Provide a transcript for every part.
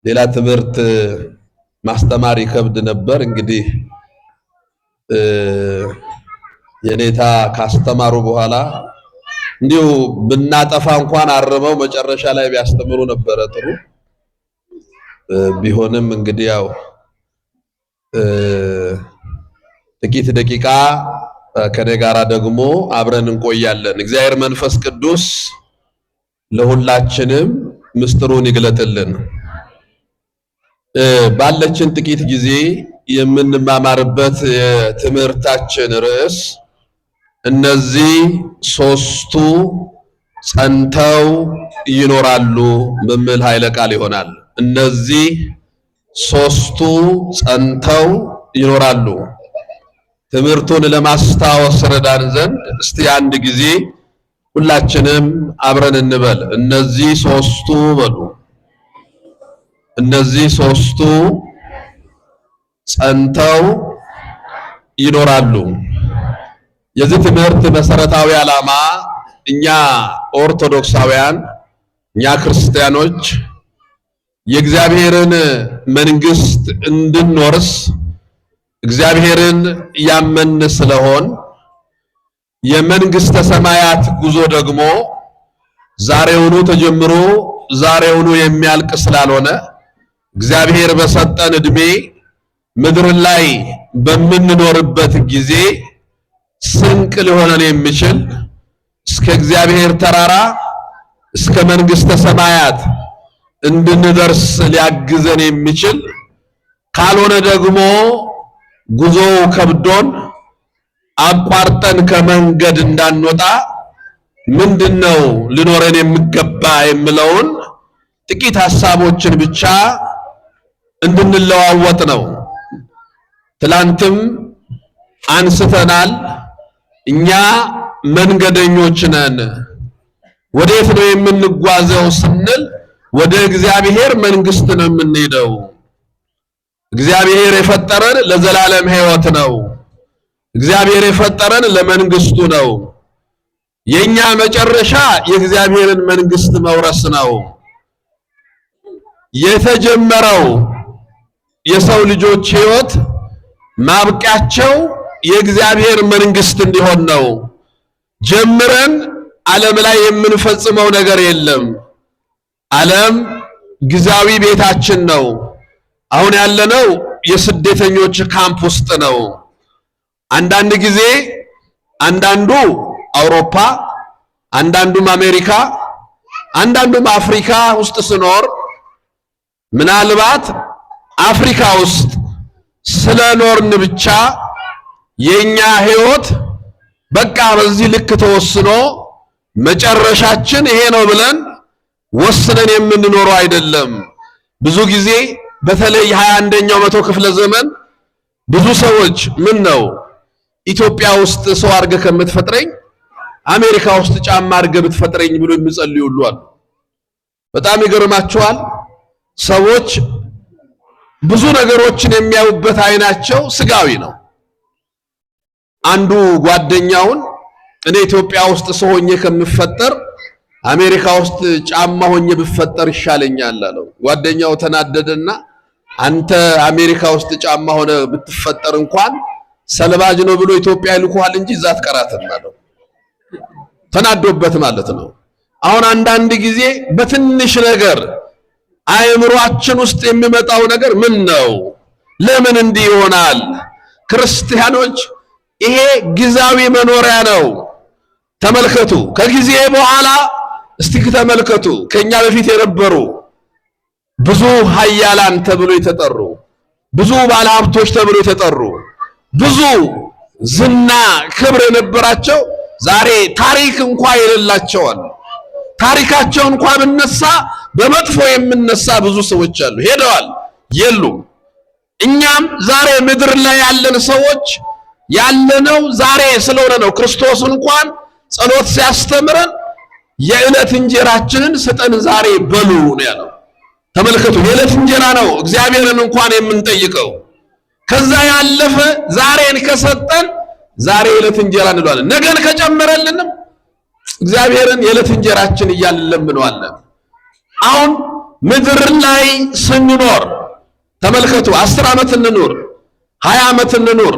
ሌላ ትምህርት ማስተማር ይከብድ ነበር። እንግዲህ የኔታ ካስተማሩ በኋላ እንዲሁ ብናጠፋ እንኳን አርመው መጨረሻ ላይ ቢያስተምሩ ነበረ ጥሩ። ቢሆንም እንግዲህ ያው ጥቂት ደቂቃ ከኔ ጋራ ደግሞ አብረን እንቆያለን። እግዚአብሔር መንፈስ ቅዱስ ለሁላችንም ምስጢሩን ይግለጥልን። ባለችን ጥቂት ጊዜ የምንማማርበት የትምህርታችን ርዕስ እነዚህ ሶስቱ ጸንተው ይኖራሉ በሚል ኃይለ ቃል ይሆናል። እነዚህ ሶስቱ ጸንተው ይኖራሉ። ትምህርቱን ለማስታወስ ረዳን ዘንድ እስቲ አንድ ጊዜ ሁላችንም አብረን እንበል። እነዚህ ሶስቱ በሉ። እነዚህ ሶስቱ ጸንተው ይኖራሉ። የዚህ ትምህርት መሰረታዊ ዓላማ እኛ ኦርቶዶክሳውያን፣ እኛ ክርስቲያኖች የእግዚአብሔርን መንግስት እንድንወርስ እግዚአብሔርን ያመን ስለሆን የመንግስተ ሰማያት ጉዞ ደግሞ ዛሬውኑ ተጀምሮ ዛሬውኑ የሚያልቅ ስላልሆነ እግዚአብሔር በሰጠን ዕድሜ ምድር ላይ በምንኖርበት ጊዜ ስንቅ ሊሆነን የሚችል እስከ እግዚአብሔር ተራራ እስከ መንግስተ ሰማያት እንድንደርስ ሊያግዘን የሚችል ካልሆነ ደግሞ ጉዞ ከብዶን አቋርጠን ከመንገድ እንዳንወጣ ምንድነው ሊኖረን የሚገባ የሚለውን ጥቂት ሐሳቦችን ብቻ እንድንለዋወጥ ነው። ትላንትም አንስተናል። እኛ መንገደኞች ነን። ወዴት ነው የምንጓዘው ስንል ወደ እግዚአብሔር መንግስት ነው የምንሄደው። እግዚአብሔር የፈጠረን ለዘላለም ሕይወት ነው። እግዚአብሔር የፈጠረን ለመንግስቱ ነው። የኛ መጨረሻ የእግዚአብሔርን መንግስት መውረስ ነው። የተጀመረው የሰው ልጆች ሕይወት ማብቂያቸው የእግዚአብሔር መንግስት እንዲሆን ነው። ጀምረን ዓለም ላይ የምንፈጽመው ነገር የለም። ዓለም ጊዜያዊ ቤታችን ነው። አሁን ያለነው የስደተኞች ካምፕ ውስጥ ነው። አንዳንድ ጊዜ አንዳንዱ አውሮፓ፣ አንዳንዱም አሜሪካ፣ አንዳንዱም አፍሪካ ውስጥ ስኖር ምናልባት አፍሪካ ውስጥ ስለኖርን ብቻ የኛ ሕይወት በቃ በዚህ ልክ ተወስኖ መጨረሻችን ይሄ ነው ብለን ወስነን የምንኖረው አይደለም። ብዙ ጊዜ በተለይ 21ኛው መቶ ክፍለ ዘመን ብዙ ሰዎች ምን ነው ኢትዮጵያ ውስጥ ሰው አድርገህ ከምትፈጥረኝ አሜሪካ ውስጥ ጫማ አድርገህ ብትፈጥረኝ ብሎ የሚጸልዩ ሁሉ አሉ። በጣም ይገርማቸዋል። ሰዎች ብዙ ነገሮችን የሚያዩበት አይናቸው ስጋዊ ነው። አንዱ ጓደኛውን እኔ ኢትዮጵያ ውስጥ ሰው ሆኜ ከምፈጠር አሜሪካ ውስጥ ጫማ ሆኜ ብፈጠር ይሻለኛል አለው። ጓደኛው ተናደደና አንተ አሜሪካ ውስጥ ጫማ ሆነ ብትፈጠር እንኳን ሰልባጅ ነው ብሎ ኢትዮጵያ ይልኩሃል እንጂ እዛ አትቀራትም አለው። ተናዶበት ማለት ነው። አሁን አንዳንድ ጊዜ በትንሽ ነገር አእምሯችን ውስጥ የሚመጣው ነገር ምን ነው? ለምን እንዲህ ይሆናል? ክርስቲያኖች ይሄ ጊዜያዊ መኖሪያ ነው። ተመልከቱ። ከጊዜ በኋላ እስቲ ተመልከቱ። ከኛ በፊት የነበሩ ብዙ ኃያላን ተብሎ የተጠሩ፣ ብዙ ባለሀብቶች ተብሎ የተጠሩ፣ ብዙ ዝና ክብር የነበራቸው ዛሬ ታሪክ እንኳን የሌላቸው አሉ። ታሪካቸው እንኳን ብነሳ በመጥፎ የምነሳ ብዙ ሰዎች አሉ። ሄደዋል፣ የሉም። እኛም ዛሬ ምድር ላይ ያለን ሰዎች ያለነው ዛሬ ስለሆነ ነው። ክርስቶስ እንኳን ጸሎት ሲያስተምረን የዕለት እንጀራችንን ስጠን ዛሬ በሉ ነው ያለው። ተመልከቱ፣ የዕለት እንጀራ ነው እግዚአብሔርን እንኳን የምንጠይቀው። ከዛ ያለፈ ዛሬን ከሰጠን ዛሬ የዕለት እንጀራ እንለዋለን። ነገን ከጨመረልንም እግዚአብሔርን የዕለት እንጀራችን እያልን እንለምነዋለን። አሁን ምድር ላይ ስንኖር ተመልከቱ 10 ዓመት እንኑር 20 ዓመት እንኑር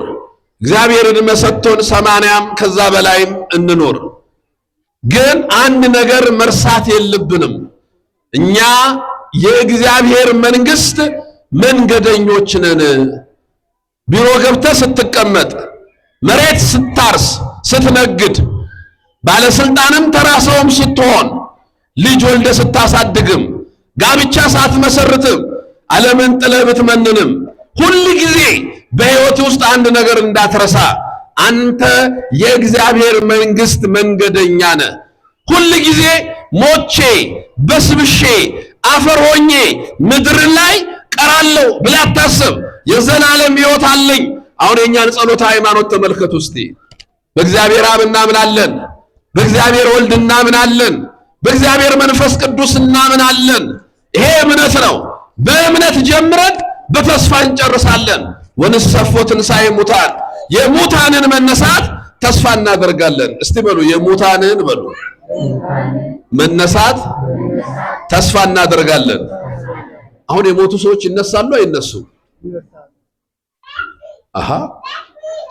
እግዚአብሔር ዕድሜ ሰጥቶን 80ም ከዛ በላይም እንኑር ግን አንድ ነገር መርሳት የለብንም እኛ የእግዚአብሔር መንግስት መንገደኞች ነን ቢሮ ገብተህ ስትቀመጥ መሬት ስታርስ ስትነግድ ባለስልጣንም ተራሰውም ስትሆን ልጅ ወልደ ስታሳድግም ጋብቻ ሳትመሰርትም ዓለምን ጥለህ ብትመንንም ሁሉ ጊዜ በሕይወት ውስጥ አንድ ነገር እንዳትረሳ አንተ የእግዚአብሔር መንግስት መንገደኛ ነህ ሁሉ ጊዜ ሞቼ በስብሼ አፈር ሆኜ ምድር ላይ ቀራለሁ ብለህ አታስብ የዘላለም ሕይወት አለኝ አሁን የኛን ጸሎት ሃይማኖት ተመልከቱ እስቲ በእግዚአብሔር አብ እናምናለን በእግዚአብሔር ወልድ እናምናለን በእግዚአብሔር መንፈስ ቅዱስ እናምናለን ይሄ እምነት ነው በእምነት ጀምረን በተስፋ እንጨርሳለን ወንሰፎ ትንሣኤ ሙታን የሙታንን መነሳት ተስፋ እናደርጋለን እስቲ በሉ የሙታንን በሉ መነሳት ተስፋ እናደርጋለን አሁን የሞቱ ሰዎች ይነሳሉ አይነሱም አሃ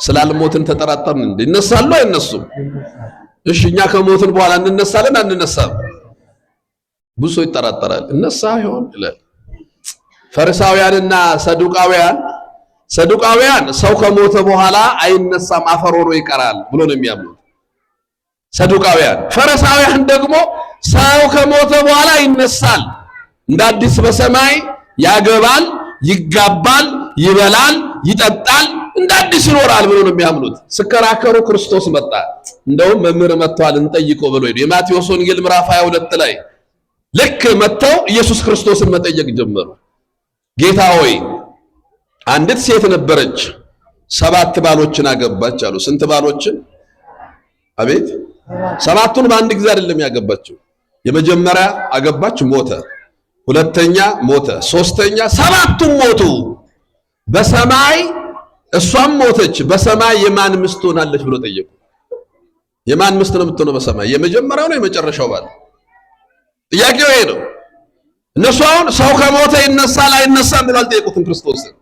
ስላልሞትን ተጠራጠርን እንዴ ይነሳሉ አይነሱም እሺ እኛ ከሞትን በኋላ እንነሳለን አንነሳም ብዙ ሰው ይጠራጠራል እነሳ ይሆን ይላል ፈሪሳውያንና ሰዱቃውያን ሰው ከሞተ በኋላ አይነሳም አፈር ሆኖ ይቀራል ብሎ ነው የሚያምኑት ሰዱቃውያን ፈሪሳውያን ደግሞ ሰው ከሞተ በኋላ ይነሳል እንደ አዲስ በሰማይ ያገባል ይጋባል ይበላል ይጠጣል እንደ አዲስ ይኖራል ብሎ ነው የሚያምኑት ስከራከሩ ክርስቶስ መጣ እንደውም መምህር መጥቷል እንጠይቀው ብሎ ሄዱ የማቴዎስ ወንጌል ምዕራፍ 22 ላይ ልክ መጥተው ኢየሱስ ክርስቶስን መጠየቅ ጀመሩ ጌታ ሆይ አንዲት ሴት ነበረች 7 ባሎችን አገባች አሉ ስንት ባሎችን አቤት 7ቱን በአንድ ጊዜ አይደለም ያገባችው የመጀመሪያ አገባች ሞተ ሁለተኛ ሞተ ሶስተኛ 7ቱም ሞቱ በሰማይ እሷም ሞተች በሰማይ የማን ሚስት ሆናለች ብሎ ጠየቁ የማን ሚስት ነው የምትሆነው በሰማይ የመጀመሪያው ነው የመጨረሻው ባል ጥያቄው ይሄ ነው እነሱ አሁን ሰው ከሞተ ይነሳል አይነሳም ብለው አልጠየቁትም ክርስቶስን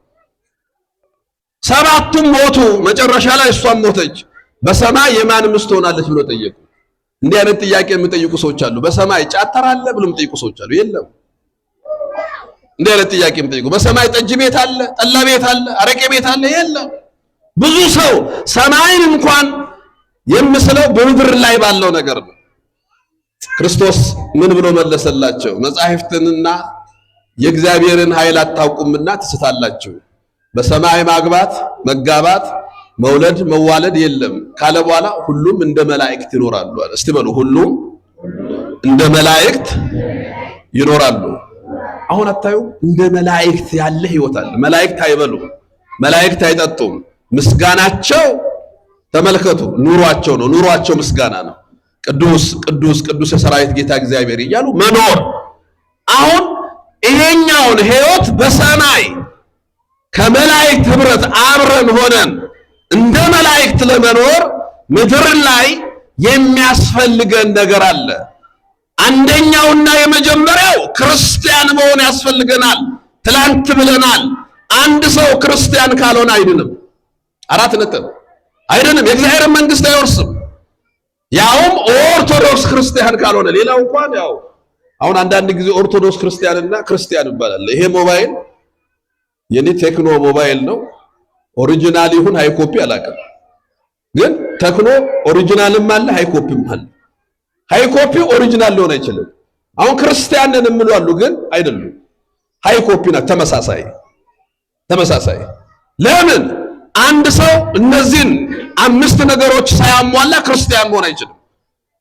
7ቱም ሞቱ መጨረሻ ላይ እሷም ሞተች በሰማይ የማን ሚስት ሆናለች ብሎ ጠየቁ እንዲህ አይነት ጥያቄ የሚጠይቁ ሰዎች አሉ በሰማይ ጫተራ አለ ብሎ የሚጠይቁ ሰዎች አሉ የለም እንዲህ አይነት ጥያቄ የሚጠይቁ በሰማይ ጠጅ ቤት አለ ጠላ ቤት አለ አረቄ ቤት አለ የለም ብዙ ሰው ሰማይን እንኳን የምስለው በምድር ላይ ባለው ነገር ነው ክርስቶስ ምን ብሎ መለሰላቸው መጻሕፍትንና የእግዚአብሔርን ኃይል አታውቁምና ትስታላችሁ በሰማይ ማግባት መጋባት መውለድ መዋለድ የለም ካለ በኋላ ሁሉም እንደ መላእክት ይኖራሉ አለ እስቲ በሉ ሁሉም እንደ መላእክት ይኖራሉ አሁን አታዩ እንደ መላእክት ያለ ሕይወት አለ መላእክት አይበሉ መላእክት አይጠጡም ምስጋናቸው ተመልከቱ ኑሯቸው ነው ኑሯቸው ምስጋና ነው ቅዱስ ቅዱስ ቅዱስ የሰራዊት ጌታ እግዚአብሔር እያሉ መኖር አሁን ይሄኛውን ሕይወት በሰማይ ከመላእክት ህብረት አብረን ሆነን እንደ መላእክት ለመኖር ምድር ላይ የሚያስፈልገን ነገር አለ አንደኛውና የመጀመሪያው ክርስቲያን መሆን ያስፈልገናል ትላንት ብለናል አንድ ሰው ክርስቲያን ካልሆነ አይድንም 4 ነጥብ አይድንም የእግዚአብሔር መንግስት አይወርስም ያውም ኦርቶዶክስ ክርስቲያን ካልሆነ ሌላው እንኳን ያው አሁን አንዳንድ ጊዜ ኦርቶዶክስ ክርስቲያንና ክርስቲያን ይባላል ይሄ ሞባይል የኔ ቴክኖ ሞባይል ነው ኦሪጂናል ይሁን ሃይ ኮፒ አላውቅም ግን ቴክኖ ኦሪጂናልም አለ ሃይ ኮፒም አለ ሃይ ኮፒ ኦሪጂናል ሊሆን አይችልም አሁን ክርስቲያን ነን የሚሉ አሉ ግን አይደሉም ሃይ ኮፒ ነው ተመሳሳይ ለምን አንድ ሰው እነዚህን 5 ነገሮች ሳያሟላ ክርስቲያን መሆን አይችልም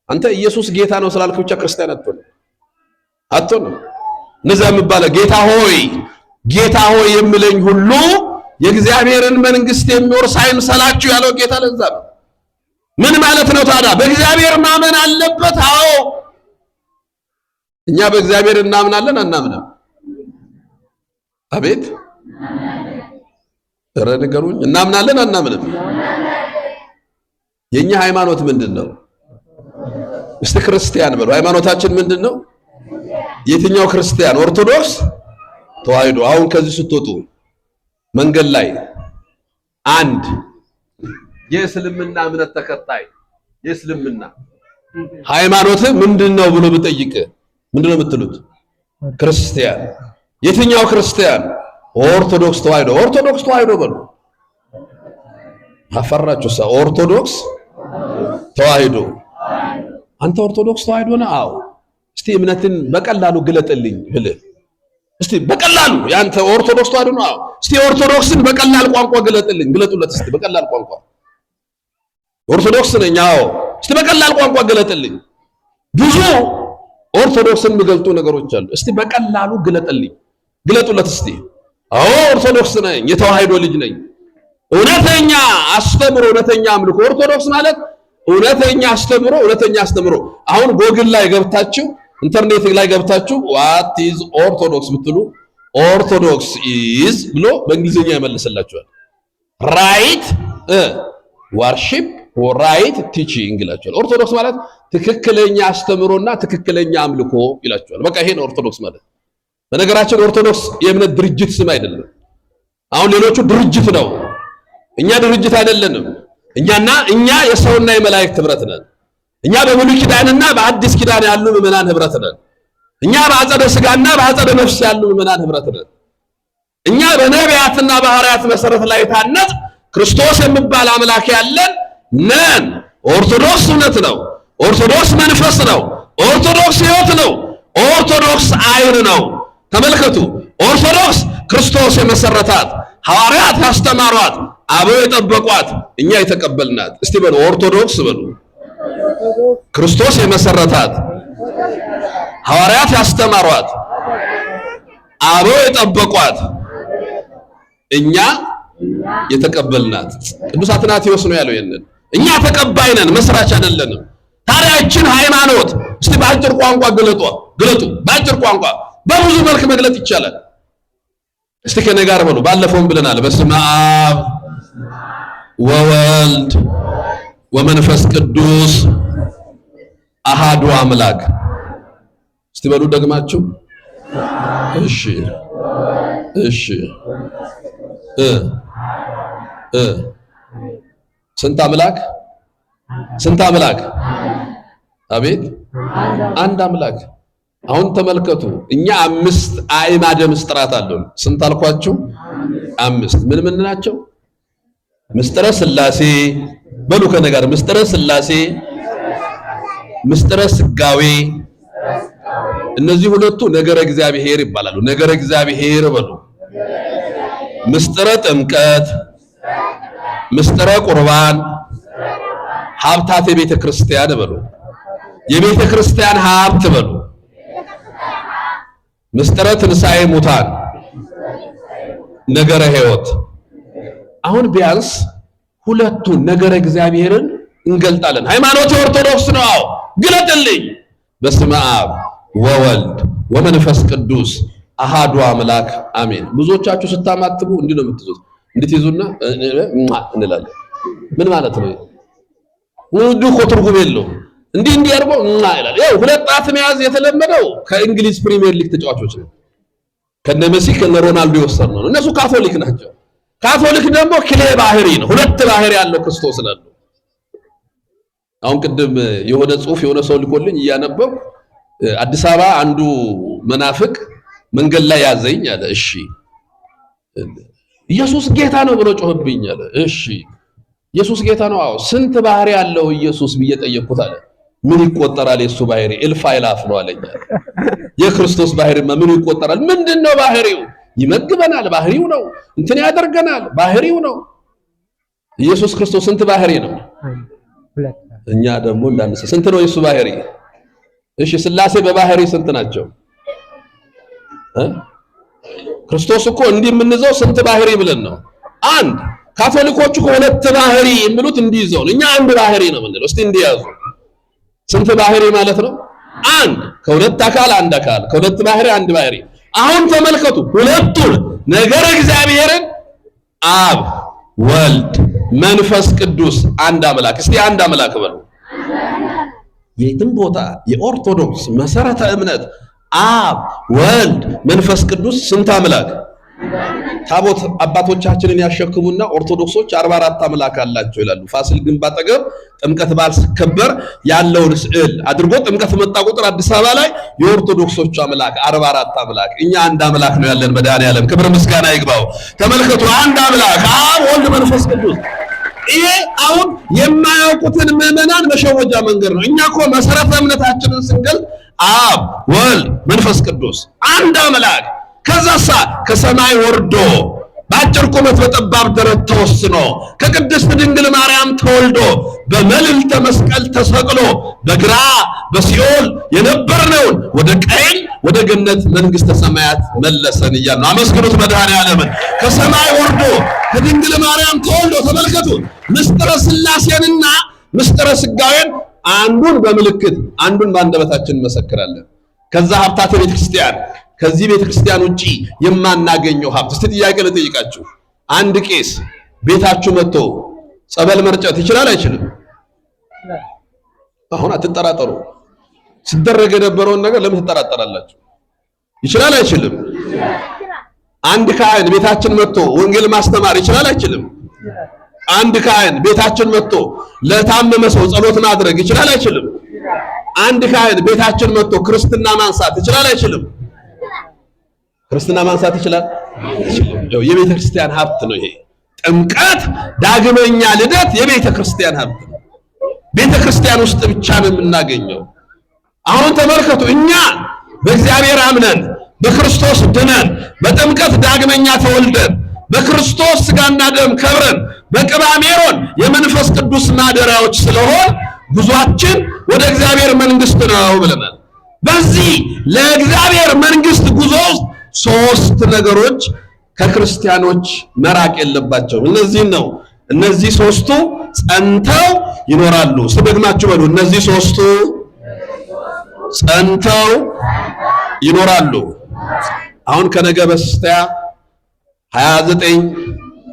አንተ ኢየሱስ ጌታ ነው ስላልክ ብቻ ክርስቲያን አትሆንም እንደዛ የሚባለው ጌታ ሆይ የሚለኝ ሁሉ የእግዚአብሔርን መንግስት የሚወርስ አይምሰላችሁ ያለው ጌታ ለዛ ነው ምን ማለት ነው ታዲያ በእግዚአብሔር ማመን አለበት አዎ እኛ በእግዚአብሔር እናምናለን አናምንም አቤት ረንገሩኝ እናምናለን አናምንም የኛ ሃይማኖት ምንድነው እስቲ ክርስቲያን በሉ ሃይማኖታችን ምንድነው የትኛው ክርስቲያን? ኦርቶዶክስ ተዋህዶ። አሁን ከዚህ ስትወጡ መንገድ ላይ አንድ የእስልምና እምነት ተከታይ የእስልምና ሃይማኖት ምንድነው ብሎ ብጠይቅ ምንድነው የምትሉት? ክርስቲያን። የትኛው ክርስቲያን? ኦርቶዶክስ ተዋህዶ። ኦርቶዶክስ ተዋህዶ በሉ። አፈራችሁ ሰው ኦርቶዶክስ ተዋህዶ። አንተ ኦርቶዶክስ ተዋህዶ ነህ? አዎ። እስቲ እምነትን በቀላሉ ግለጥልኝ ብለህ እስቲ በቀላሉ ያንተ ኦርቶዶክስ ተዋህዶ ነው? አዎ። እስቲ ኦርቶዶክስን በቀላል ቋንቋ ግለጥልኝ። ግለጡለት እስቲ በቀላል ቋንቋ። ኦርቶዶክስ ነኝ። አዎ። እስቲ በቀላል ቋንቋ ግለጥልኝ። ብዙ ኦርቶዶክስን የሚገልጡ ነገሮች አሉ። እስቲ በቀላሉ ግለጥልኝ። ግለጡለት እስቲ። አዎ ኦርቶዶክስ ነኝ፣ የተዋህዶ ልጅ ነኝ። እውነተኛ አስተምሮ፣ እውነተኛ አምልኮ። ኦርቶዶክስ ማለት እውነተኛ አስተምሮ፣ እውነተኛ አስተምሮ። አሁን ጎግል ላይ ገብታችሁ ኢንተርኔት ላይ ገብታችሁ what is ኦርቶዶክስ ብትሉ ኦርቶዶክስ is ብሎ በእንግሊዝኛ ይመልስላችኋል። ራይት worship or right teaching ይላችኋል። ኦርቶዶክስ ማለት ትክክለኛ አስተምሮና ትክክለኛ አምልኮ ይላችኋል። በቃ ይሄ ነው ኦርቶዶክስ ማለት። በነገራችን ኦርቶዶክስ የእምነት ድርጅት ስም አይደለም። አሁን ሌሎቹ ድርጅት ነው፣ እኛ ድርጅት አይደለንም። እኛ የሰውና የመላእክት ህብረት ነን። እኛ በብሉይ ኪዳንና በአዲስ ኪዳን ያሉ ምዕመናን ህብረት ነን። እኛ በአጸደ ሥጋና በአጸደ ነፍስ ያሉ ምዕመናን ህብረት ነን። እኛ በነቢያትና በሐዋርያት መሰረት ላይ ታነጽ ክርስቶስ የሚባል አምላክ ያለን ነን። ኦርቶዶክስ እውነት ነው። ኦርቶዶክስ መንፈስ ነው። ኦርቶዶክስ ሕይወት ነው። ኦርቶዶክስ አይን ነው። ተመልከቱ። ኦርቶዶክስ ክርስቶስ የመሰረታት፣ ሐዋርያት ያስተማሯት፣ አበው የጠበቋት፣ እኛ የተቀበልናት። እስቲ በሉ ኦርቶዶክስ በሉ። ክርስቶስ የመሰረታት፣ ሐዋርያት ያስተማሯት፣ አበው የጠበቋት፣ እኛ የተቀበልናት። ቅዱስ አትናቴዎስ ነው ያለው ይሄንን። እኛ ተቀባይ ነን፣ መስራች አይደለንም። ታዲያ ይህችን ሃይማኖት እስቲ በአጭር ቋንቋ ግለጡ። በአጭር ቋንቋ በብዙ መልክ መግለጥ ይቻላል። እስቲ ከኔ ጋር በሉ። ባለፈውም ብለናል። በስመ አብ ወወልድ ወመንፈስ ቅዱስ አሃዱ አምላክ። እስቲ በሉ ደግማችሁ። እሺ ስንት አምላክ? ስንት አምላክ? አቤት አንድ አምላክ። አሁን ተመልከቱ። እኛ 5 አዕማደ ምስጢራት አሉን። ስንት አልኳችሁ? 5። ምን ናቸው? ምስጢረ ሥላሴ በሉ ከኔ ጋር። ምስጢረ ሥላሴ፣ ምስጢረ ሥጋዌ። እነዚህ ሁለቱ ነገረ እግዚአብሔር ይባላሉ። ነገረ እግዚአብሔር በሉ። ምስጢረ ጥምቀት፣ ምስጢረ ቁርባን፣ ሀብታተ ቤተ ክርስቲያን በሉ። የቤተ ክርስቲያን ሀብት በሉ። ምስጢረ ትንሣኤ ሙታን፣ ነገረ ሕይወት። አሁን ቢያንስ ሁለቱን ነገረ እግዚአብሔርን እንገልጣለን። ሃይማኖት ኦርቶዶክስ ነው። አዎ ግለጥልኝ። በስመ አብ ወወልድ ወመንፈስ ቅዱስ አሃዱ አምላክ አሜን። ብዙዎቻችሁ ስታማትቡ እንዲህ ነው የምትይዙት። እንድትይዙና እንላለን። ምን ማለት ነው? እንዲሁ እኮ ትርጉም የለውም። እንዲህ አድርጎ ይላል። ያው ሁለት ጣት መያዝ የተለመደው ከእንግሊዝ ፕሪሚየር ሊግ ተጫዋቾች ነው። ከነ ሜሲ ከነ ሮናልዶ የወሰድ ነው። እነሱ ካቶሊክ ናቸው። ካቶሊክ ደግሞ ክሌ ባህሪ ነው። ሁለት ባህሪ ያለው ክርስቶስ ነው። አሁን ቅድም የሆነ ጽሑፍ የሆነ ሰው ልኮልኝ እያነበብኩ አዲስ አበባ አንዱ መናፍቅ መንገድ ላይ ያዘኝ አለ። እሺ ኢየሱስ ጌታ ነው ብሎ ጮህብኝ አለ። እሺ ኢየሱስ ጌታ ነው። አዎ ስንት ባህሪ ያለው ኢየሱስ ብዬ ጠየቅኩት አለ። ምን ይቆጠራል የሱ ባህሪ? እልፍ አእላፍ ነው አለኝ። የክርስቶስ ባህሪማ ምን ይቆጠራል? ምንድነው ባህሪው? ይመግበናል፣ ባህሪው ነው። እንትን ያደርገናል፣ ባህሪው ነው። ኢየሱስ ክርስቶስ ስንት ባህሪ ነው? እኛ ደግሞ እንዳንሰ ስንት ነው የሱ ባህሪ? እሺ ሥላሴ በባህሪ ስንት ናቸው? ክርስቶስ እኮ እንዲህ የምንይዘው ስንት ባህሪ ብለን ነው? አንድ። ካቶሊኮቹ ከሁለት ባህሪ የሚሉት እንዲይዘው ነው። እኛ አንድ ባህሪ ነው የምንለው። እስቲ እንዲያዙ ስንት ባህሪ ማለት ነው? አንድ። ከሁለት አካል አንድ አካል፣ ከሁለት ባህሪ አንድ ባህሪ። አሁን ተመልከቱ ሁለቱን ነገረ እግዚአብሔርን አብ ወልድ መንፈስ ቅዱስ አንድ አምላክ። እስቲ አንድ አምላክ በሉ። የትም ቦታ የኦርቶዶክስ መሰረተ እምነት አብ ወልድ መንፈስ ቅዱስ ስንት አምላክ? ታቦት አባቶቻችንን ያሸክሙና ኦርቶዶክሶች 44 አምላክ አላቸው ይላሉ። ፋሲል ግንብ አጠገብ ጥምቀት በዓል ሲከበር ያለውን ስዕል አድርጎ ጥምቀት መጣ ቁጥር አዲስ አበባ ላይ የኦርቶዶክሶቹ አምላክ 44 አምላክ፣ እኛ አንድ አምላክ ነው ያለን መድኃኔዓለም ክብር ምስጋና ይግባው። ተመልከቱ፣ አንድ አምላክ አብ ወልድ መንፈስ ቅዱስ። ይሄ አሁን የማያውቁትን ምዕመናን መሸወጃ መንገድ ነው። እኛ እኮ መሰረተ እምነታችንን ስንገልጥ አብ ወልድ መንፈስ ቅዱስ አንድ አምላክ፣ ከዛሳ ከሰማይ ወርዶ በአጭር ቁመት በጠባብ ደረት ተወስኖ ከቅድስት ድንግል ማርያም ተወልዶ በመልዕልተ መስቀል ተሰቅሎ በግራ በሲኦል የነበርነውን ወደ ቀኝ ወደ ገነት መንግስተ ሰማያት መለሰን እያልን ነው። አመስግኑት መድኃኔዓለምን። ከሰማይ ወርዶ ከድንግል ማርያም ተወልዶ ተመልከቱ። ምስጢረ ሥላሴንና ምስጢረ ሥጋዌን አንዱን በምልክት አንዱን በአንደበታችን እንመሰክራለን። ከዛ ሀብታተ ቤተክርስቲያን ከዚህ ቤተክርስቲያን ውጪ የማናገኘው ሀብት። እስቲ ጥያቄ ልጠይቃችሁ። አንድ ቄስ ቤታችሁ መጥቶ ጸበል መርጨት ይችላል አይችልም? አሁን አትጠራጠሩ። ሲደረግ የነበረውን ነገር ለምን ትጠራጠራላችሁ? ይችላል አይችልም? አንድ ካህን ቤታችን መጥቶ ወንጌል ማስተማር ይችላል አይችልም? አንድ ካህን ቤታችን መጥቶ ለታመመ ሰው ጸሎት ማድረግ ይችላል አይችልም? አንድ ካህን ቤታችን መጥቶ ክርስትና ማንሳት ይችላል አይችልም? ክርስትና ማንሳት ይችላል? የቤተ ክርስቲያን ሀብት ነው ይሄ። ጥምቀት ዳግመኛ ልደት የቤተ ክርስቲያን ሀብት ነው። ቤተ ክርስቲያን ውስጥ ብቻ ነው የምናገኘው። አሁን ተመልከቱ፣ እኛ በእግዚአብሔር አምነን በክርስቶስ ድነን በጥምቀት ዳግመኛ ተወልደን በክርስቶስ ሥጋና ደም ከብረን በቅባ ሜሮን የመንፈስ ቅዱስ ማደሪያዎች ስለሆን ጉዟችን ወደ እግዚአብሔር መንግስት ነው ብለናል። በዚህ ለእግዚአብሔር መንግስት ጉዞ ውስጥ ሶስት ነገሮች ከክርስቲያኖች መራቅ የለባቸውም። እነዚህን ነው። እነዚህ ሶስቱ ጸንተው ይኖራሉ። ስለደግማችሁ በሉ። እነዚህ ሶስቱ ጸንተው ይኖራሉ። አሁን ከነገ በስቲያ 29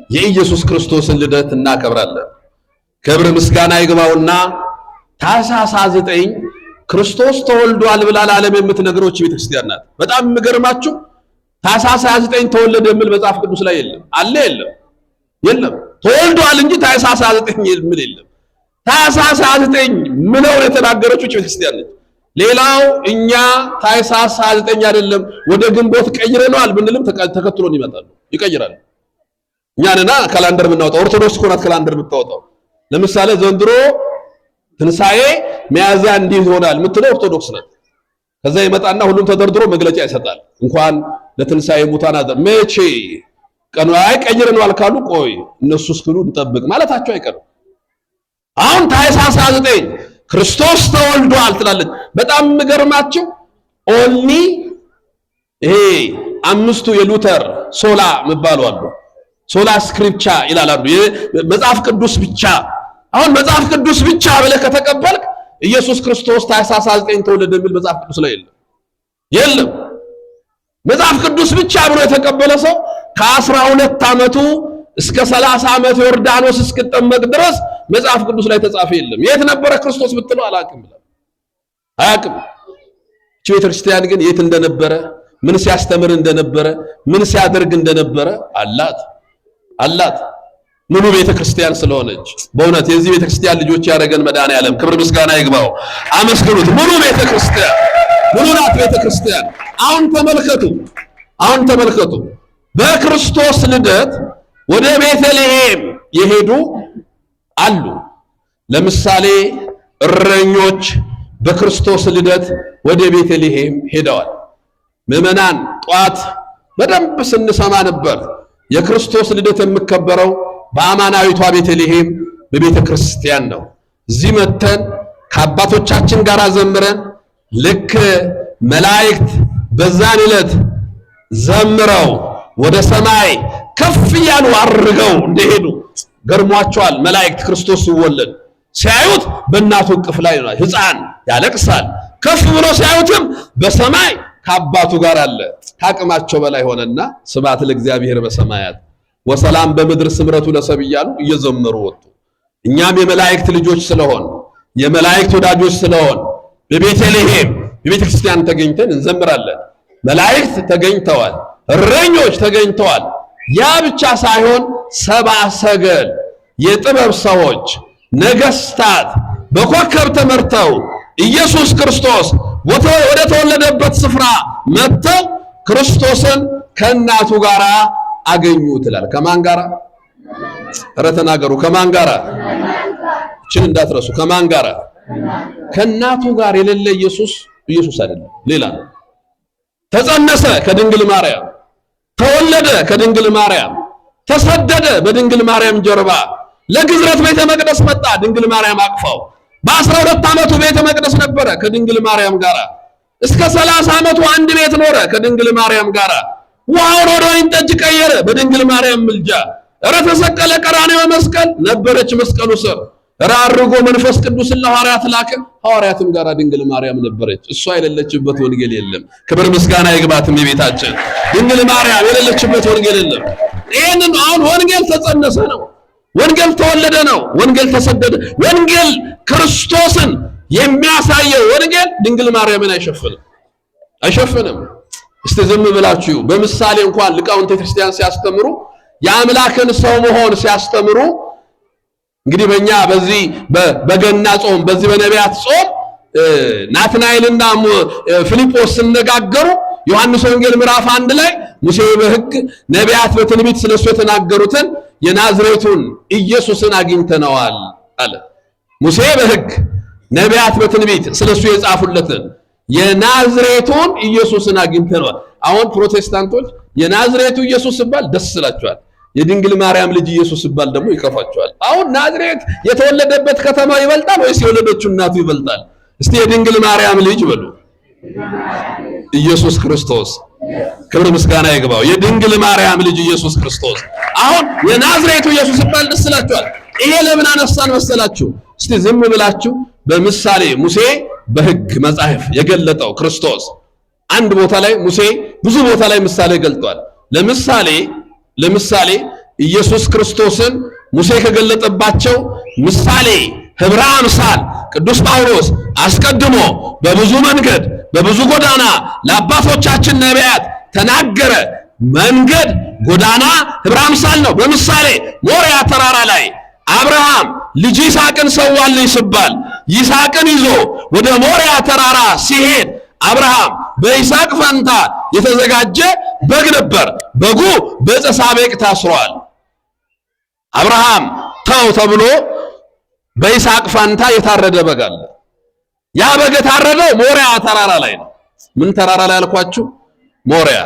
የኢየሱስ ክርስቶስን ልደት እናከብራለን። ክብር ምስጋና ይግባውና ታኅሳስ 9 ክርስቶስ ተወልዷል ብላ ለዓለም የምትነግረው ቤተክርስቲያን ናት። በጣም የሚገርማችሁ ታኅሳስ 29 ተወለደ የሚል መጽሐፍ ቅዱስ ላይ የለም። አለ የለም? የለም። ተወልዷል እንጂ ታኅሳስ 29 የሚል የለም። ታኅሳስ 29 ምለው የተናገረችው ቤተክርስቲያን ነች። ሌላው እኛ ታኅሳስ 29 አይደለም ወደ ግንቦት ቀይረናል ብንልም ተከትሎን ይመጣሉ፣ ይቀይራሉ። እኛንና ካላንደር የምናወጣው ኦርቶዶክስ ኮናት ካላንደር የምታወጣው። ለምሳሌ ዘንድሮ ትንሳኤ ሚያዝያ እንዲህ ይሆናል የምትለው ኦርቶዶክስ ናት። ከዛ ይመጣና ሁሉም ተደርድሮ መግለጫ ይሰጣል። እንኳን ለትንሳኤ ሙታን አደረ መቼ ቀኑ ቀይረናል ካሉ ቆይ እነሱ እስክሉ እንጠብቅ ማለታቸው አይቀርም። አሁን ታኅሳስ 29 ክርስቶስ ተወልዷል ትላለች። በጣም የሚገርማችሁ ኦንሊ ይሄ አምስቱ የሉተር ሶላ የሚባሉ አሉ። ሶላ ስክሪፕቻ ይላሉ። መጽሐፍ ቅዱስ ብቻ። አሁን መጽሐፍ ቅዱስ ብቻ ብለህ ከተቀበልክ ኢየሱስ ክርስቶስ ታኅሳስ 29 ተወለደ የሚል መጽሐፍ ቅዱስ ላይ የለም። መጽሐፍ ቅዱስ ብቻ ብሎ የተቀበለ ሰው ከ12 ዓመቱ እስከ 30 ዓመት ዮርዳኖስ እስክጠመቅ ድረስ መጽሐፍ ቅዱስ ላይ ተጻፈ የለም። የት ነበረ ክርስቶስ ብትለው አላውቅም ብለ አያውቅም። እቺ ቤተክርስቲያን ግን የት እንደነበረ ምን ሲያስተምር እንደነበረ ምን ሲያደርግ እንደነበረ አላት። ሙሉ ቤተክርስቲያን ስለሆነች በእውነት የዚህ ቤተክርስቲያን ልጆች ያደረገን መድኃኔዓለም ክብር ምስጋና ይግባው። አመስግኑት። ሙሉ ቤተክርስቲያን ሙሉ ናት ቤተክርስቲያን። አሁን ተመልከቱ በክርስቶስ ልደት ወደ ቤተልሔም የሄዱ አሉ። ለምሳሌ እረኞች በክርስቶስ ልደት ወደ ቤተልሔም ሄደዋል። ምዕመናን ጧት በደንብ ስንሰማ ነበር። የክርስቶስ ልደት የሚከበረው በአማናዊቷ ቤተልሔም በቤተ ክርስቲያን ነው። እዚህ መተን ከአባቶቻችን ጋር ዘምረን ልክ መላእክት በዛን ዕለት ዘምረው ወደ ሰማይ ከፍ እያሉ አርገው እንደሄዱ ገርሟቸዋል። መላእክት ክርስቶስ ሲወለድ ሲያዩት በእናቱ እቅፍ ላይ ነው። ሕፃን ያለቅሳል። ከፍ ብሎ ሲያዩትም በሰማይ ከአባቱ ጋር አለ። ከአቅማቸው በላይ ሆነና ስብሐት ለእግዚአብሔር በሰማያት ወሰላም በምድር ስምረቱ ለሰብ እያሉ እየዘመሩ ወጡ። እኛም የመላእክት ልጆች ስለሆን የመላእክት ወዳጆች ስለሆን በቤተልሔም በቤተክርስቲያን ተገኝተን እንዘምራለን። መላእክት ተገኝተዋል፣ እረኞች ተገኝተዋል። ያ ብቻ ሳይሆን ሰብአ ሰገል የጥበብ ሰዎች ነገስታት በኮከብ ተመርተው ኢየሱስ ክርስቶስ ወደ ተወለደበት ስፍራ መጥተው ክርስቶስን ከእናቱ ጋር አገኙት ይላል። ከማን ጋር? ኧረ ተናገሩ። ከማን ጋር? እችን እንዳትረሱ። ከማን ጋር? ከእናቱ ጋር የሌለ ኢየሱስ አይደለም፣ ሌላ ነው። ተጸነሰ ከድንግል ማርያም፣ ተወለደ ከድንግል ማርያም፣ ተሰደደ በድንግል ማርያም ጀርባ፣ ለግዝረት ቤተ መቅደስ መጣ ድንግል ማርያም አቅፋው። በ12 ዓመቱ ቤተ መቅደስ ነበረ ከድንግል ማርያም ጋር። እስከ 30 ዓመቱ አንድ ቤት ኖረ ከድንግል ማርያም ጋር። ውሃውን ወደ ወይን ጠጅ ቀየረ በድንግል ማርያም ምልጃ። እረ ተሰቀለ ቀራንዮ መስቀል ነበረች መስቀሉ ስር። እረ አድርጎ መንፈስ ቅዱስን ለሐዋርያት ላከ፣ ሐዋርያትም ጋር ድንግል ማርያም ነበረች። እሷ የሌለችበት ወንጌል የለም። ክብር ምስጋና ይግባትም የቤታችን ድንግል ማርያም የሌለችበት ወንጌል የለም። ይሄንን አሁን ወንጌል ተጸነሰ ነው፣ ወንጌል ተወለደ ነው፣ ወንጌል ተሰደደ። ወንጌል ክርስቶስን የሚያሳየው ወንጌል ድንግል ማርያምን አይሸፍንም። እስቲ ዝም ብላችሁ በምሳሌ እንኳን ሊቃውንተ ክርስቲያን ሲያስተምሩ የአምላክን ሰው መሆን ሲያስተምሩ እንግዲህ በእኛ በዚህ በገና ጾም በዚህ በነቢያት ጾም ናትናኤልና ፊልጶስ ሲነጋገሩ ዮሐንስ ወንጌል ምዕራፍ 1 ላይ ሙሴ በሕግ ነቢያት በትንቢት ስለሱ የተናገሩትን የናዝሬቱን ኢየሱስን አግኝተነዋል አለ። ሙሴ በሕግ ነቢያት በትንቢት ስለሱ የጻፉለትን የናዝሬቱን ኢየሱስን አግኝተነዋል። አሁን ፕሮቴስታንቶች የናዝሬቱ ኢየሱስ ሲባል ደስ ይላቸዋል፣ የድንግል ማርያም ልጅ ኢየሱስ ሲባል ደግሞ ይከፋቸዋል። አሁን ናዝሬት የተወለደበት ከተማ ይበልጣል ወይስ የወለደችው እናቱ ይበልጣል? እስቲ የድንግል ማርያም ልጅ በሉ ኢየሱስ ክርስቶስ። ክብር ምስጋና ይግባው። የድንግል ማርያም ልጅ ኢየሱስ ክርስቶስ። አሁን የናዝሬቱ ኢየሱስ ሲባል ደስ ይላቸዋል። ይሄ ለምን አነሳን መሰላችሁ? እስቲ ዝም ብላችሁ በምሳሌ ሙሴ በሕግ መጽሐፍ የገለጠው ክርስቶስ አንድ ቦታ ላይ ሙሴ ብዙ ቦታ ላይ ምሳሌ ገልጧል። ለምሳሌ ኢየሱስ ክርስቶስን ሙሴ ከገለጠባቸው ምሳሌ ህብረ አምሳል ቅዱስ ጳውሎስ አስቀድሞ በብዙ መንገድ በብዙ ጎዳና ለአባቶቻችን ነቢያት ተናገረ። መንገድ ጎዳና ህብረ አምሳል ነው። በምሳሌ ሞሪያ ተራራ ላይ አብርሃም ልጅ ይስሐቅን ሰዋልኝ ሲባል ይስሐቅን ይዞ ወደ ሞሪያ ተራራ ሲሄድ አብርሃም በይስሐቅ ፈንታ የተዘጋጀ በግ ነበር። በጉ በዕፀ ሳቤቅ ታስሯል። አብርሃም ተው ተብሎ በይስሐቅ ፈንታ የታረደ በግ አለ። ያ በግ የታረደው ሞሪያ ተራራ ላይ ነው። ምን ተራራ ላይ አልኳችሁ? ሞሪያ